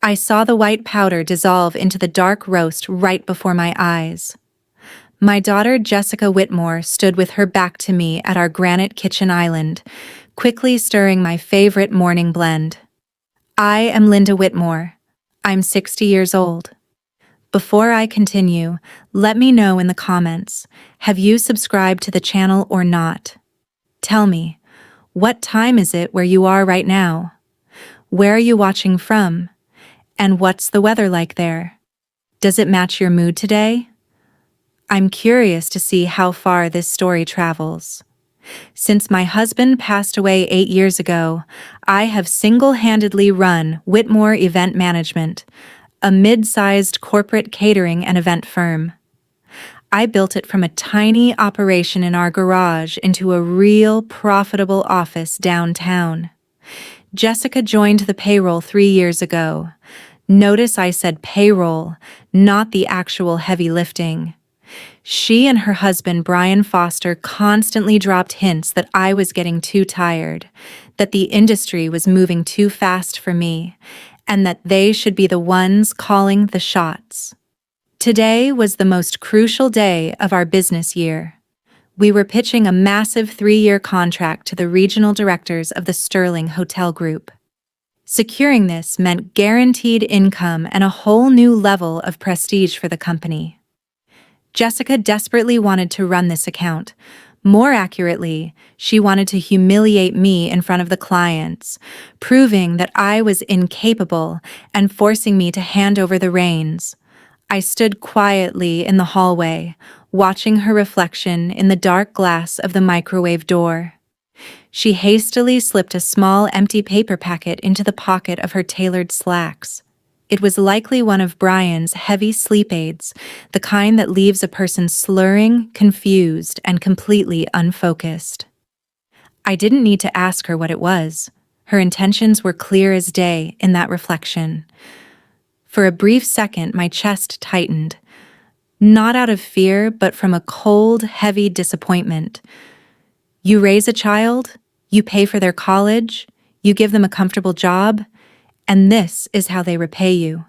I saw the white powder dissolve into the dark roast right before my eyes. My daughter Jessica Whitmore stood with her back to me at our granite kitchen island, quickly stirring my favorite morning blend. I am Linda Whitmore. I'm 60 years old. Before I continue, let me know in the comments, have you subscribed to the channel or not? Tell me, what time is it where you are right now? Where are you watching from? And what's the weather like there? Does it match your mood today? I'm curious to see how far this story travels. Since my husband passed away 8 years ago, I have single-handedly run Whitmore Event Management, a mid-sized corporate catering and event firm. I built it from a tiny operation in our garage into a real profitable office downtown. Jessica joined the payroll 3 years ago. Notice I said payroll, not the actual heavy lifting. She and her husband, Brian Foster, constantly dropped hints that I was getting too tired, that the industry was moving too fast for me, and that they should be the ones calling the shots. Today was the most crucial day of our business year. We were pitching a massive 3-year contract to the regional directors of the Sterling Hotel Group. Securing this meant guaranteed income and a whole new level of prestige for the company. Jessica desperately wanted to run this account. More accurately, she wanted to humiliate me in front of the clients, proving that I was incapable and forcing me to hand over the reins. I stood quietly in the hallway, watching her reflection in the dark glass of the microwave door. She hastily slipped a small empty paper packet into the pocket of her tailored slacks. It was likely one of Brian's heavy sleep aids, the kind that leaves a person slurring, confused, and completely unfocused. I didn't need to ask her what it was. Her intentions were clear as day in that reflection. For a brief second, my chest tightened. Not out of fear, but from a cold, heavy disappointment. You raise a child, you pay for their college, you give them a comfortable job, and this is how they repay you.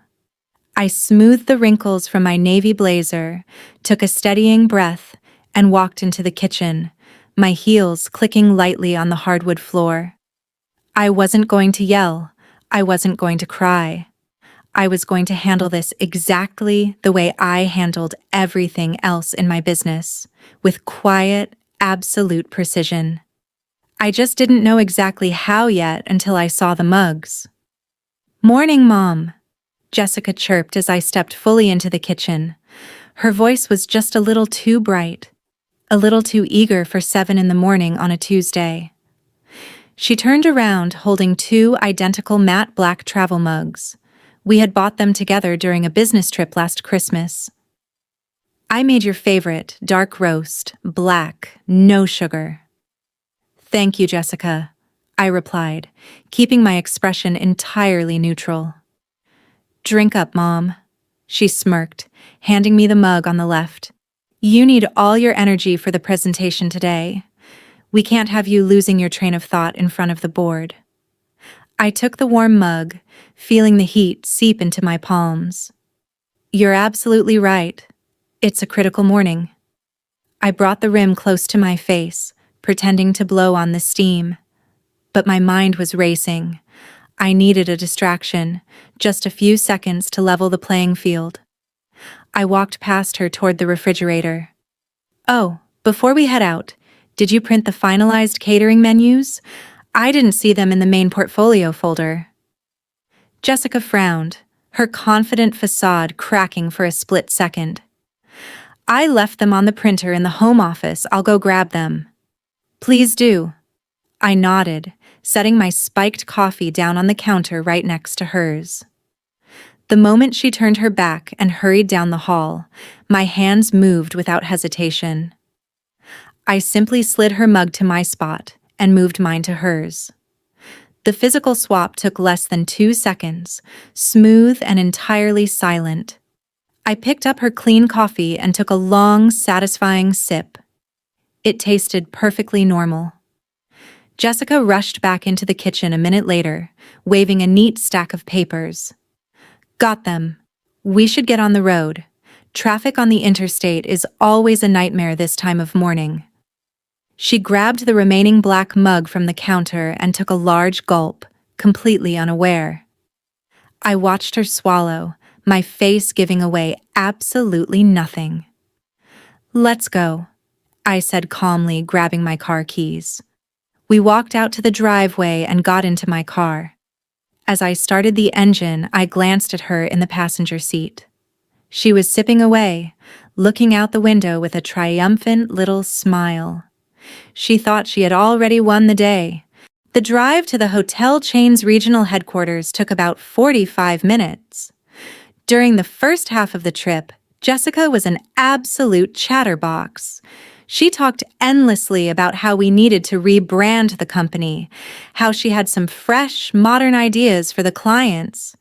I smoothed the wrinkles from my navy blazer, took a steadying breath, and walked into the kitchen, my heels clicking lightly on the hardwood floor. I wasn't going to yell. I wasn't going to cry. I was going to handle this exactly the way I handled everything else in my business, with quiet, absolute precision. I just didn't know exactly how yet until I saw the mugs. "Morning, Mom," Jessica chirped as I stepped fully into the kitchen. Her voice was just a little too bright, a little too eager for 7 in the morning on a Tuesday. She turned around holding 2 identical matte black travel mugs. We had bought them together during a business trip last Christmas. "I made your favorite, dark roast, black, no sugar." "Thank you, Jessica," I replied, keeping my expression entirely neutral. "Drink up, Mom," she smirked, handing me the mug on the left. "You need all your energy for the presentation today. We can't have you losing your train of thought in front of the board." I took the warm mug, feeling the heat seep into my palms. "You're absolutely right. It's a critical morning." I brought the rim close to my face, pretending to blow on the steam. But my mind was racing. I needed a distraction, just a few seconds to level the playing field. I walked past her toward the refrigerator. "Oh, before we head out, did you print the finalized catering menus? I didn't see them in the main portfolio folder." Jessica frowned, her confident facade cracking for a split second. "I left them on the printer in the home office. I'll go grab them." "Please do." I nodded, setting my spiked coffee down on the counter right next to hers. The moment she turned her back and hurried down the hall, my hands moved without hesitation. I simply slid her mug to my spot and moved mine to hers. The physical swap took less than 2 seconds, smooth and entirely silent. I picked up her clean coffee and took a long, satisfying sip. It tasted perfectly normal. Jessica rushed back into the kitchen a minute later, waving a neat stack of papers. Got them. We should get on the road. Traffic on the interstate is always a nightmare this time of morning. She grabbed the remaining black mug from the counter and took a large gulp, completely unaware. I watched her swallow, my face giving away absolutely nothing. Let's go, I said calmly, grabbing my car keys. We walked out to the driveway and got into my car. As I started the engine, I glanced at her in the passenger seat. She was sipping away, looking out the window with a triumphant little smile. She thought she had already won the day. The drive to the hotel chain's regional headquarters took about 45 minutes. During the first half of the trip, Jessica was an absolute chatterbox. She talked endlessly about how we needed to rebrand the company, how she had some fresh, modern ideas for the clients,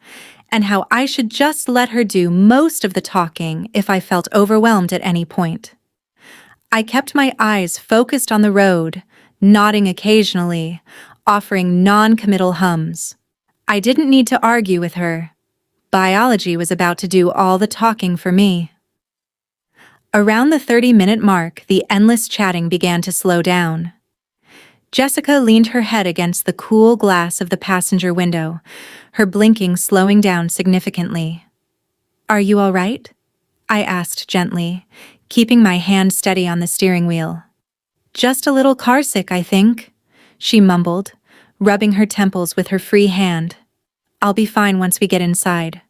and how I should just let her do most of the talking if I felt overwhelmed at any point. I kept my eyes focused on the road, nodding occasionally, offering non-committal hums. I didn't need to argue with her. Biology was about to do all the talking for me. Around the 30-minute mark, the endless chatting began to slow down. Jessica leaned her head against the cool glass of the passenger window, her blinking slowing down significantly. "Are you all right?" I asked gently, keeping my hand steady on the steering wheel. "Just a little carsick, I think," she mumbled, rubbing her temples with her free hand. "I'll be fine once we get inside."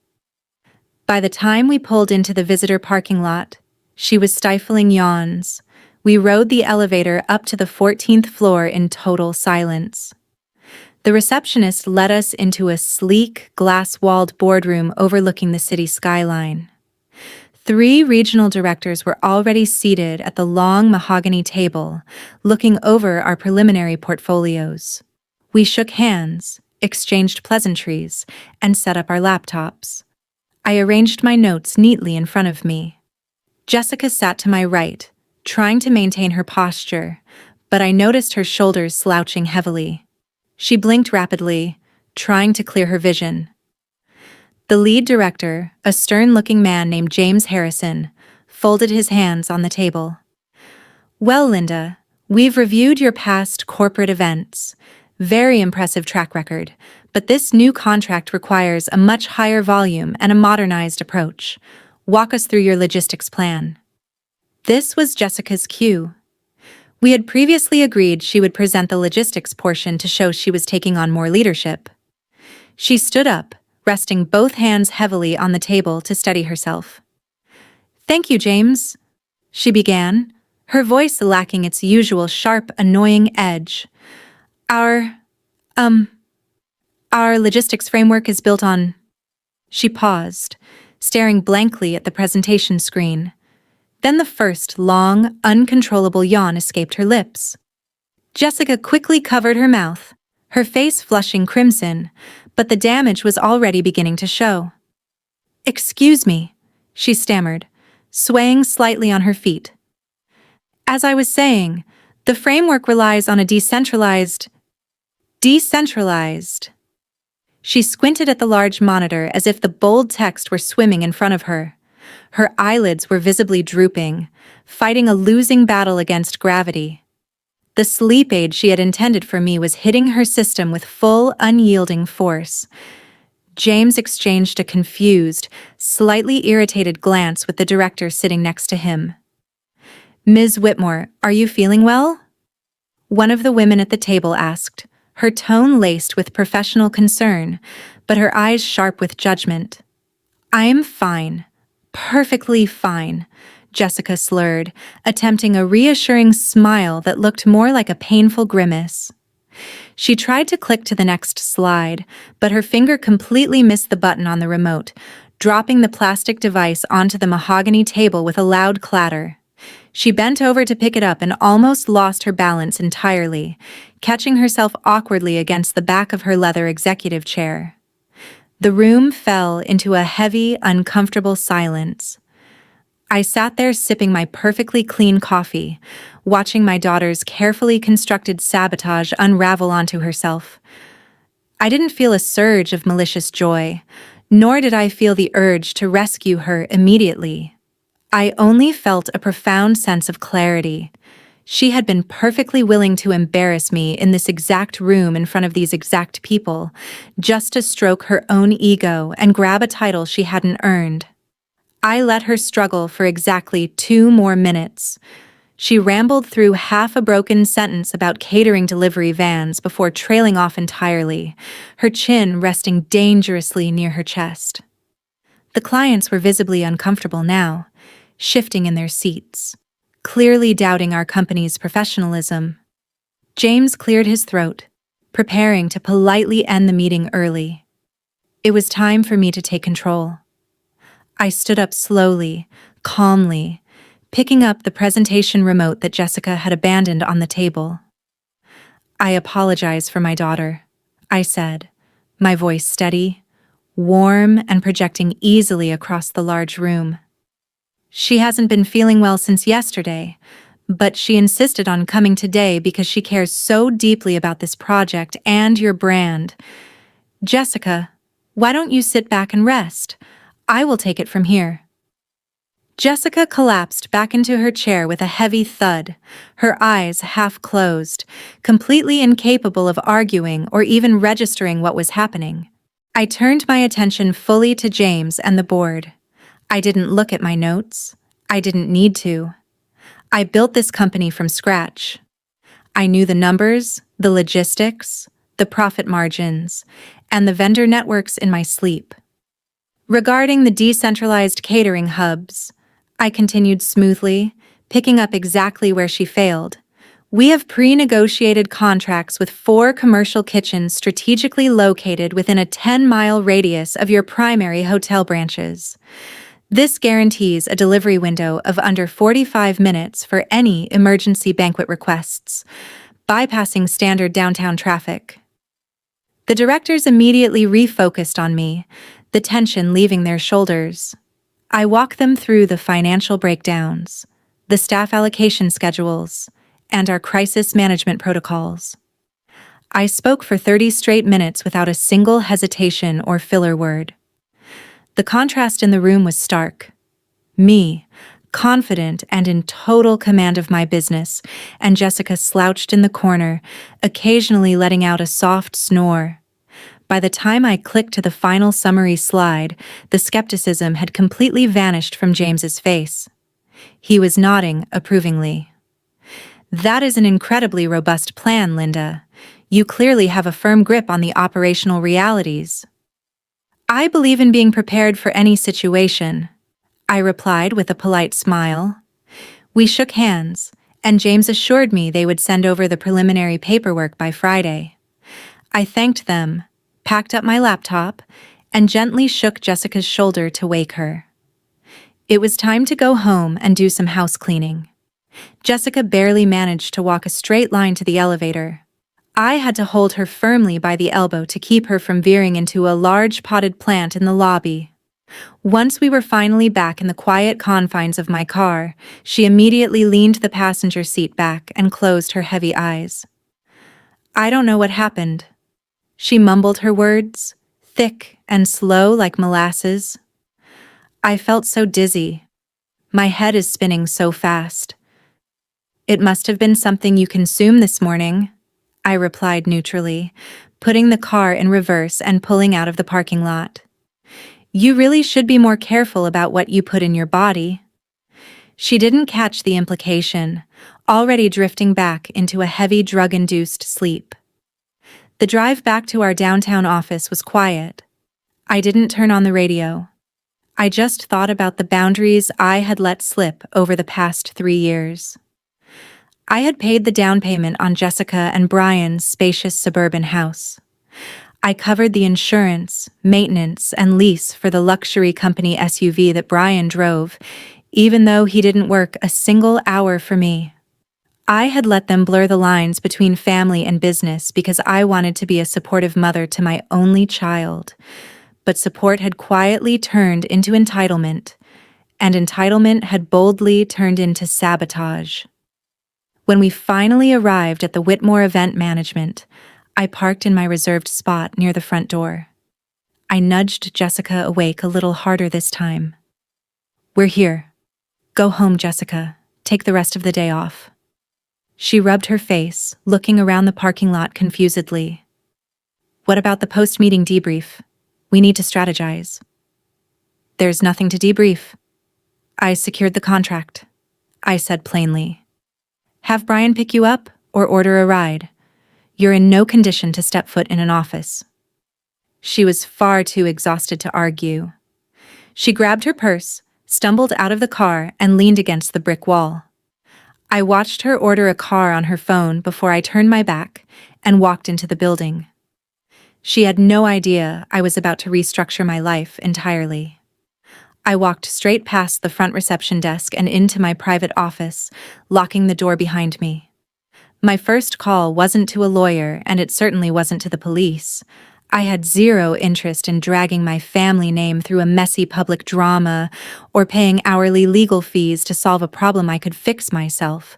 By the time we pulled into the visitor parking lot, she was stifling yawns. We rode the elevator up to the 14th floor in total silence. The receptionist led us into a sleek, glass-walled boardroom overlooking the city skyline. 3 regional directors were already seated at the long mahogany table, looking over our preliminary portfolios. We shook hands, exchanged pleasantries, and set up our laptops. I arranged my notes neatly in front of me. Jessica sat to my right, trying to maintain her posture, but I noticed her shoulders slouching heavily. She blinked rapidly, trying to clear her vision. The lead director, a stern-looking man named James Harrison, folded his hands on the table. "Well, Linda, we've reviewed your past corporate events. Very impressive track record, but this new contract requires a much higher volume and a modernized approach. Walk us through your logistics plan." This was Jessica's cue. We had previously agreed she would present the logistics portion to show she was taking on more leadership. She stood up, resting both hands heavily on the table to steady herself. "Thank you, James," she began, her voice lacking its usual sharp, annoying edge. Our logistics framework is built on..." She paused, staring blankly at the presentation screen. Then the first long, uncontrollable yawn escaped her lips. Jessica quickly covered her mouth, her face flushing crimson, but the damage was already beginning to show. "Excuse me," she stammered, swaying slightly on her feet. "As I was saying, the framework relies on a decentralized... She squinted at the large monitor as if the bold text were swimming in front of her. Her eyelids were visibly drooping, fighting a losing battle against gravity. The sleep aid she had intended for me was hitting her system with full, unyielding force. James exchanged a confused, slightly irritated glance with the director sitting next to him. "Ms. Whitmore, are you feeling well?" One of the women at the table asked, her tone laced with professional concern, but her eyes sharp with judgment. "I'm fine. Perfectly fine," Jessica slurred, attempting a reassuring smile that looked more like a painful grimace. She tried to click to the next slide, but her finger completely missed the button on the remote, dropping the plastic device onto the mahogany table with a loud clatter. She bent over to pick it up and almost lost her balance entirely, catching herself awkwardly against the back of her leather executive chair. The room fell into a heavy, uncomfortable silence. I sat there sipping my perfectly clean coffee, watching my daughter's carefully constructed sabotage unravel onto herself. I didn't feel a surge of malicious joy, nor did I feel the urge to rescue her immediately. I only felt a profound sense of clarity. She had been perfectly willing to embarrass me in this exact room in front of these exact people, just to stroke her own ego and grab a title she hadn't earned. I let her struggle for exactly 2 more minutes. She rambled through half a broken sentence about catering delivery vans before trailing off entirely, her chin resting dangerously near her chest. The clients were visibly uncomfortable now, shifting in their seats, clearly doubting our company's professionalism. James cleared his throat, preparing to politely end the meeting early. It was time for me to take control. I stood up slowly, calmly, picking up the presentation remote that Jessica had abandoned on the table. "I apologize for my daughter," I said, my voice steady, warm, and projecting easily across the large room. "She hasn't been feeling well since yesterday, but she insisted on coming today because she cares so deeply about this project and your brand. Jessica, why don't you sit back and rest? I will take it from here." Jessica collapsed back into her chair with a heavy thud, her eyes half closed, completely incapable of arguing or even registering what was happening. I turned my attention fully to James and the board. I didn't look at my notes. I didn't need to. I built this company from scratch. I knew the numbers, the logistics, the profit margins, and the vendor networks in my sleep. Regarding the decentralized catering hubs, I continued smoothly, picking up exactly where she failed. We have pre-negotiated contracts with 4 commercial kitchens strategically located within a 10-mile radius of your primary hotel branches. This guarantees a delivery window of under 45 minutes for any emergency banquet requests, bypassing standard downtown traffic. The directors immediately refocused on me, the tension leaving their shoulders. I walked them through the financial breakdowns, the staff allocation schedules, and our crisis management protocols. I spoke for 30 straight minutes without a single hesitation or filler word. The contrast in the room was stark. Me, confident and in total command of my business, and Jessica slouched in the corner, occasionally letting out a soft snore. By the time I clicked to the final summary slide, the skepticism had completely vanished from James's face. He was nodding approvingly. "That is an incredibly robust plan, Linda. You clearly have a firm grip on the operational realities." "I believe in being prepared for any situation," I replied with a polite smile. We shook hands, and James assured me they would send over the preliminary paperwork by Friday. I thanked them, packed up my laptop, and gently shook Jessica's shoulder to wake her. It was time to go home and do some house cleaning. Jessica barely managed to walk a straight line to the elevator. I had to hold her firmly by the elbow to keep her from veering into a large potted plant in the lobby. Once we were finally back in the quiet confines of my car, she immediately leaned the passenger seat back and closed her heavy eyes. "I don't know what happened." She mumbled her words, thick and slow like molasses. "I felt so dizzy. My head is spinning so fast." "It must have been something you consumed this morning," I replied neutrally, putting the car in reverse and pulling out of the parking lot. "You really should be more careful about what you put in your body." She didn't catch the implication, already drifting back into a heavy drug-induced sleep. The drive back to our downtown office was quiet. I didn't turn on the radio. I just thought about the boundaries I had let slip over the past 3 years. I had paid the down payment on Jessica and Brian's spacious suburban house. I covered the insurance, maintenance, and lease for the luxury company SUV that Brian drove, even though he didn't work a single hour for me. I had let them blur the lines between family and business because I wanted to be a supportive mother to my only child. But support had quietly turned into entitlement, and entitlement had boldly turned into sabotage. When we finally arrived at the Whitmore event management, I parked in my reserved spot near the front door. I nudged Jessica awake a little harder this time. "We're here. Go home, Jessica. Take the rest of the day off." She rubbed her face, looking around the parking lot confusedly. "What about the post-meeting debrief? We need to strategize." "There's nothing to debrief. I secured the contract," I said plainly. "Have Brian pick you up or order a ride. You're in no condition to step foot in an office." She was far too exhausted to argue. She grabbed her purse, stumbled out of the car, and leaned against the brick wall. I watched her order a car on her phone before I turned my back and walked into the building. She had no idea I was about to restructure my life entirely. I walked straight past the front reception desk and into my private office, locking the door behind me. My first call wasn't to a lawyer, and it certainly wasn't to the police. I had zero interest in dragging my family name through a messy public drama or paying hourly legal fees to solve a problem I could fix myself.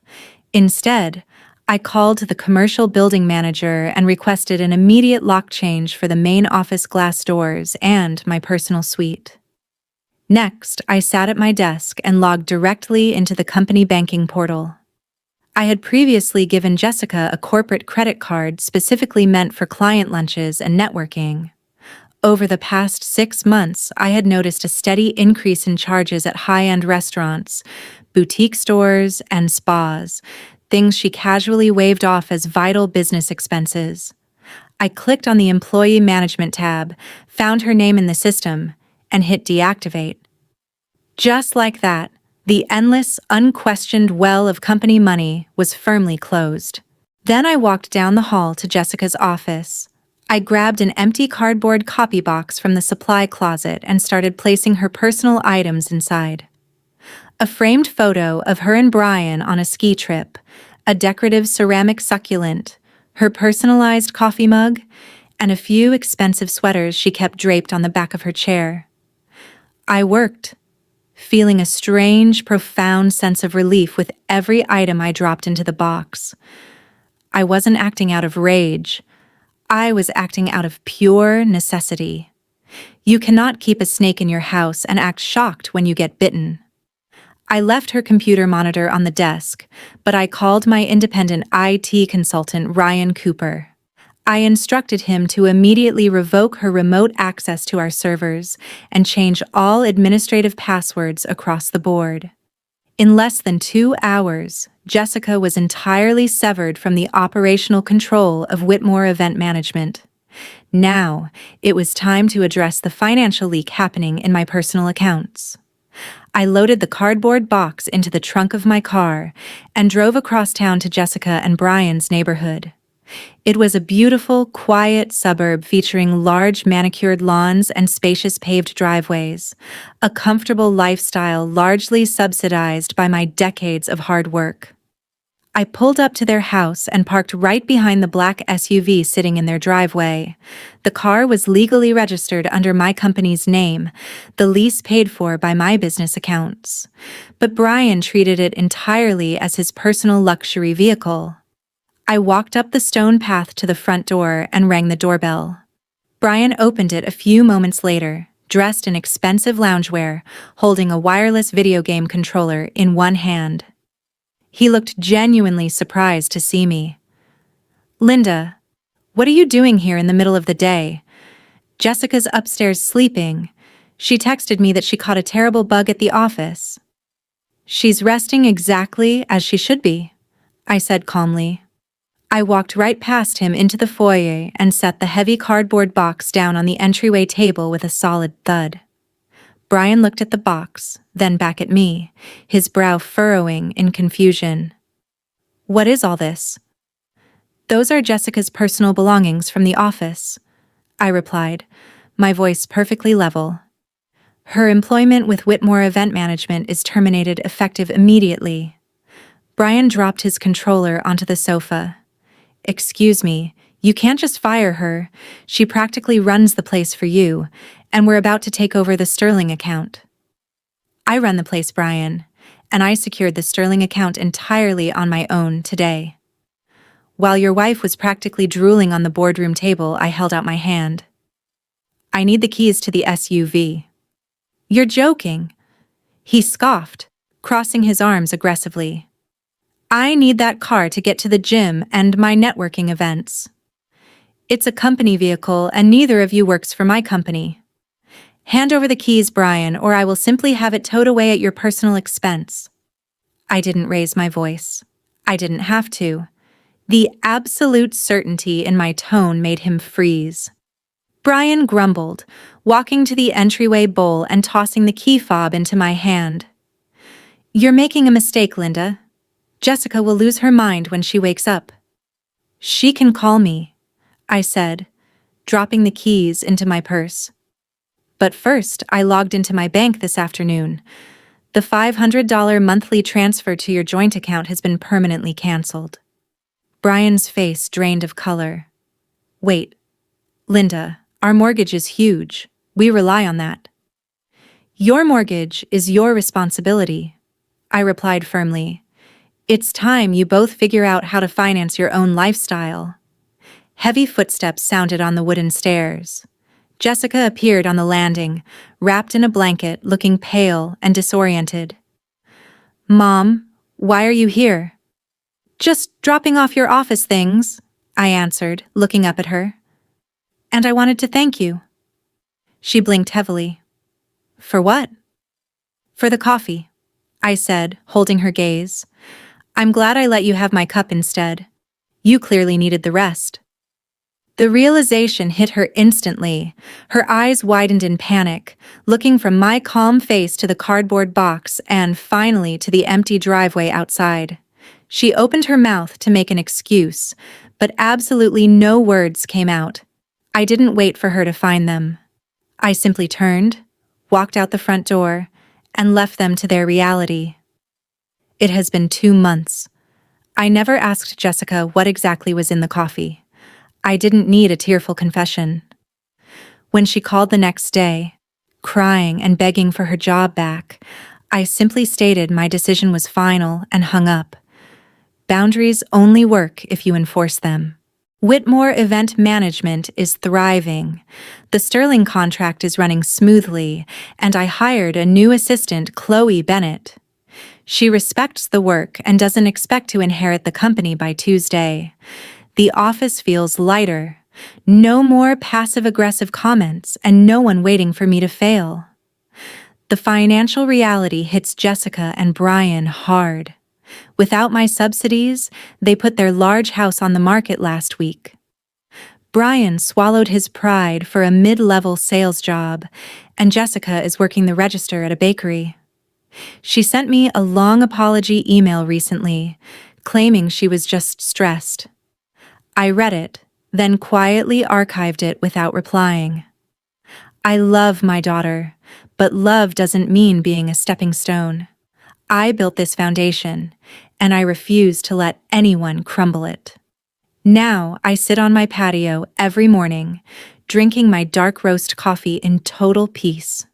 Instead, I called the commercial building manager and requested an immediate lock change for the main office glass doors and my personal suite. Next, I sat at my desk and logged directly into the company banking portal. I had previously given Jessica a corporate credit card specifically meant for client lunches and networking. Over the past 6 months, I had noticed a steady increase in charges at high-end restaurants, boutique stores, and spas, things she casually waved off as vital business expenses. I clicked on the Employee Management tab, found her name in the system, and hit deactivate. Just like that, the endless, unquestioned well of company money was firmly closed. Then I walked down the hall to Jessica's office. I grabbed an empty cardboard copy box from the supply closet and started placing her personal items inside. A framed photo of her and Brian on a ski trip, a decorative ceramic succulent, her personalized coffee mug, and a few expensive sweaters she kept draped on the back of her chair. I worked, feeling a strange, profound sense of relief with every item I dropped into the box. I wasn't acting out of rage. I was acting out of pure necessity. You cannot keep a snake in your house and act shocked when you get bitten. I left her computer monitor on the desk, but I called my independent IT consultant, Ryan Cooper. I instructed him to immediately revoke her remote access to our servers and change all administrative passwords across the board. In less than 2 hours, Jessica was entirely severed from the operational control of Whitmore Event Management. Now, it was time to address the financial leak happening in my personal accounts. I loaded the cardboard box into the trunk of my car and drove across town to Jessica and Brian's neighborhood. It was a beautiful, quiet suburb featuring large manicured lawns and spacious paved driveways, a comfortable lifestyle largely subsidized by my decades of hard work. I pulled up to their house and parked right behind the black SUV sitting in their driveway. The car was legally registered under my company's name, the lease paid for by my business accounts. But Brian treated it entirely as his personal luxury vehicle. I walked up the stone path to the front door and rang the doorbell. Brian opened it a few moments later, dressed in expensive loungewear, holding a wireless video game controller in one hand. He looked genuinely surprised to see me. "Linda, what are you doing here in the middle of the day? Jessica's upstairs sleeping. She texted me that she caught a terrible bug at the office." "She's resting exactly as she should be," I said calmly. I walked right past him into the foyer and set the heavy cardboard box down on the entryway table with a solid thud. Brian looked at the box, then back at me, his brow furrowing in confusion. "What is all this?" "Those are Jessica's personal belongings from the office," I replied, my voice perfectly level. "Her employment with Whitmore Event Management is terminated effective immediately." Brian dropped his controller onto the sofa. "Excuse me, you can't just fire her. She practically runs the place for you, and we're about to take over the Sterling account." "I run the place, Brian, and I secured the Sterling account entirely on my own today." While your wife was practically drooling on the boardroom table, I held out my hand. I need the keys to the SUV. You're joking. He scoffed, crossing his arms aggressively. I need that car to get to the gym and my networking events. It's a company vehicle and neither of you works for my company. Hand over the keys, Brian, or I will simply have it towed away at your personal expense. I didn't raise my voice. I didn't have to. The absolute certainty in my tone made him freeze. Brian grumbled, walking to the entryway bowl and tossing the key fob into my hand. You're making a mistake, Linda. Jessica will lose her mind when she wakes up. She can call me, I said, dropping the keys into my purse. But first, I logged into my bank this afternoon. The $500 monthly transfer to your joint account has been permanently canceled. Brian's face drained of color. Wait, Linda, our mortgage is huge. We rely on that. Your mortgage is your responsibility, I replied firmly. It's time you both figure out how to finance your own lifestyle. Heavy footsteps sounded on the wooden stairs. Jessica appeared on the landing, wrapped in a blanket, looking pale and disoriented. Mom, why are you here? Just dropping off your office things, I answered, looking up at her. And I wanted to thank you. She blinked heavily. For what? For the coffee, I said, holding her gaze. I'm glad I let you have my cup instead. You clearly needed the rest. The realization hit her instantly. Her eyes widened in panic, looking from my calm face to the cardboard box and, finally, to the empty driveway outside. She opened her mouth to make an excuse, but absolutely no words came out. I didn't wait for her to find them. I simply turned, walked out the front door, and left them to their reality. It has been 2 months. I never asked Jessica what exactly was in the coffee. I didn't need a tearful confession. When she called the next day, crying and begging for her job back, I simply stated my decision was final and hung up. Boundaries only work if you enforce them. Whitmore Event Management is thriving. The Sterling contract is running smoothly, and I hired a new assistant, Chloe Bennett. She respects the work and doesn't expect to inherit the company by Tuesday. The office feels lighter. No more passive-aggressive comments and no one waiting for me to fail. The financial reality hits Jessica and Brian hard. Without my subsidies, they put their large house on the market last week. Brian swallowed his pride for a mid-level sales job, and Jessica is working the register at a bakery. She sent me a long apology email recently, claiming she was just stressed. I read it, then quietly archived it without replying. I love my daughter, but love doesn't mean being a stepping stone. I built this foundation, and I refuse to let anyone crumble it. Now I sit on my patio every morning, drinking my dark roast coffee in total peace.